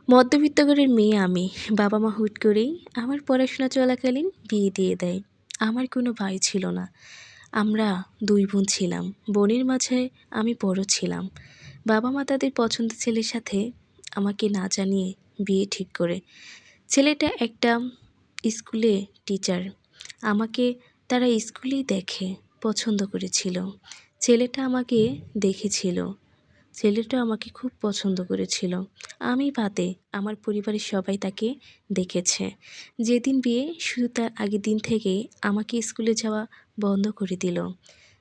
মধ্যবিত্ত ঘরের মেয়ে আমি। বাবা-মা হুট করেই আমার পড়াশোনা চলাকালীন বিয়ে দিয়ে দেয়। আমার কোনো ভাই ছিল না। আমরা ২ বোন ছিলাম। বোনের মাঝে আমি বড় ছিলাম। বাবা-মা তাদের পছন্দের ছেলের সাথে আমাকে না জানিয়ে বিয়ে ঠিক করে। ছেলেটা একটা স্কুলে টিচার। আমাকে তারা স্কুলেই দেখে, পছন্দ করেছিল। ছেলেটা আমাকে দেখেছিল। ছেলেটা আমাকে খুব পছন্দ করেছিল। আমি বাদে আমার পরিবারের সবাই তাকে দেখেছে। যেদিন বিয়ে শুধু তার আগের দিন থেকেই আমাকে স্কুলে যাওয়া বন্ধ করে দিল।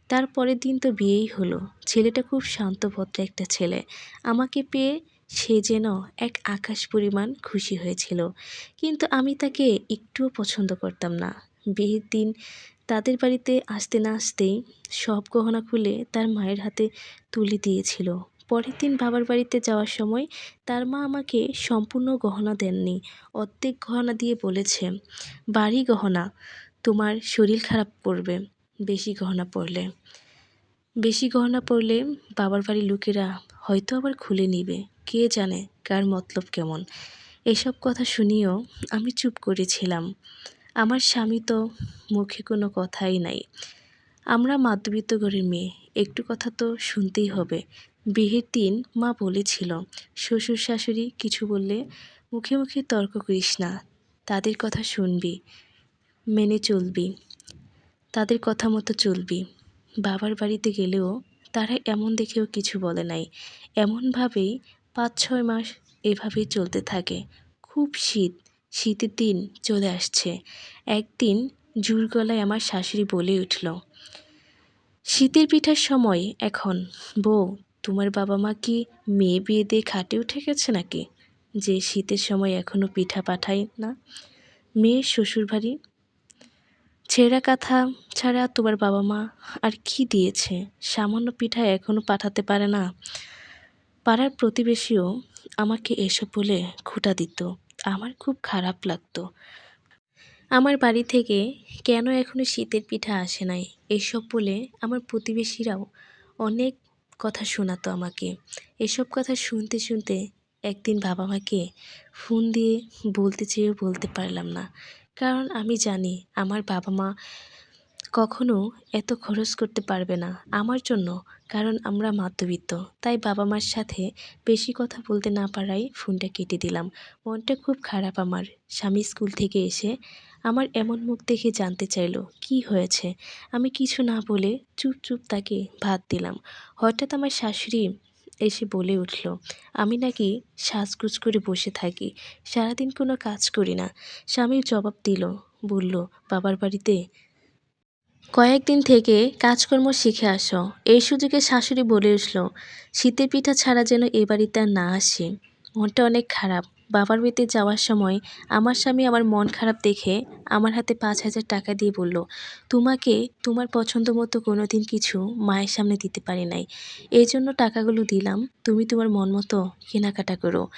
তার পরের দিন তো বিয়েই হলো। ছেলেটা খুব শান্ত ভদ্র একটা ছেলে। আমাকে পেয়ে সে যেন এক আকাশ পরিমাণ খুশি হয়েছিল। কিন্তু আমি তাকে একটুও পছন্দ করতাম না। বিয়ের দিন তাদের বাড়িতে আসতে না আসতেই সব গহনা খুলে তার মায়ের হাতে তুলে দিয়েছিল। পরের দিন বাবার বাড়িতে যাওয়ার সময় তার মা আমাকে সম্পূর্ণ গহনা দেননি। অর্ধেক গহনা দিয়ে বলেছে, "বাড়ি গহনা, তোমার শরীর খারাপ করবে বেশি গহনা পরলে বাবার বাড়ির লোকেরা হয়তো আবার খুলে নিবে। কে জানে কার মতলব কেমন।" এসব কথা শুনিয়েও আমি চুপ করেছিলাম। আমার স্বামী তো মুখে কোনো কথাই নাই। আমরা মধ্যবিত্ত ঘরের মেয়ে, একটু কথা তো শুনতেই হবে। বিয়ের দিন মা বলেছিল, শ্বশুর শাশুড়ি কিছু বললে মুখে মুখে তর্ক করিস না, তাদের কথা শুনবি, মেনে চলবি, তাদের কথা মতো চলবি। বাবার বাড়িতে গেলেও তারা এমন দেখেও কিছু বলে নাই। এমনভাবেই ৫-৬ মাস এভাবেই চলতে থাকে। খুব শীতের দিন চলে আসছে। একদিন জোর গলায় আমার শাশুড়ি বলে উঠল, "শীতের পিঠার সময় এখন। বউ, তোমার বাবা মা কি মেয়ে বিয়ে দিয়ে খাটে উঠে গেছে নাকি, যে শীতের সময় এখনও পিঠা পাঠায় না? মেয়ের শ্বশুরবাড়ি ছেঁড়া কাঁথা ছাড়া তোমার বাবা মা আর কি দিয়েছে? সামান্য পিঠা এখনও পাঠাতে পারে না?" পাড়ার প্রতিবেশীও আমাকে এসব বলে খোঁটা দিত। আমার খুব খারাপ লাগতো। আমার বাড়ি থেকে কেন এখনো শীতের পিঠা আসে নাই এসব বলে আমার প্রতিবেশীরাও অনেক কথা শোনাতো আমাকে। এসব কথা শুনতে শুনতে একদিন বাবা মাকে ফোন দিয়ে বলতে চেয়েও বলতে পারলাম না। কারণ আমি জানি আমার বাবা মা কখনো এত খরচ করতে পারবে না আমার জন্য, কারণ আমরা মধ্যবিত্ত। তাই বাবা মার সাথে বেশি কথা বলতে না পারায় ফোনটা কেটে দিলাম। মনটা খুব খারাপ আমার। স্বামী স্কুল থেকে এসে আমার এমন মুখ দেখে জানতে চাইলো কি হয়েছে। আমি কিছু না বলে চুপ তাকে ভাত দিলাম। হঠাৎ আমার শাশুড়ি এসে বলে উঠল, আমি নাকি সাজগোজ করে বসে থাকি, সারাদিন কোনো কাজ করি না। স্বামীর জবাব দিল, বলল, বাবার বাড়িতে কয়েকদিন থেকে কাজকর্ম শিখে আসো। এই সুযোগে শাশুড়ি বলে উঠল, শীতের পিঠা ছাড়া যেন এ বাড়িতে আর না আসে। মনটা অনেক খারাপ। বাবার বাড়িতে যাওয়ার সময় আমার স্বামী আমার মন খারাপ দেখে আমার হাতে ৫,০০০ টাকা দিয়ে বলল, তোমাকে তোমার পছন্দ মতো কোনো দিন কিছু মায়ের সামনে দিতে পারি নাই, এই জন্য টাকাগুলো দিলাম, তুমি তোমার মন মতো কেনাকাটা করো।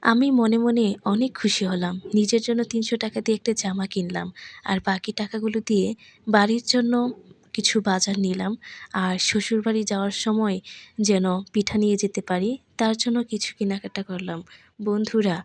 আমি মনে মনে অনেক খুশি হলাম। নিজের জন্য ৩০০ টাকা দিয়ে একটা জামা কিনলাম, আর বাকি টাকাগুলো দিয়ে বাড়ির জন্য কিছু বাজার নিলাম। আর শ্বশুরবাড়ি যাওয়ার সময় যেন পিঠা নিয়ে যেতে পারি, তার জন্য কিছু কেনাকাটা করলাম। বন্ধুরা,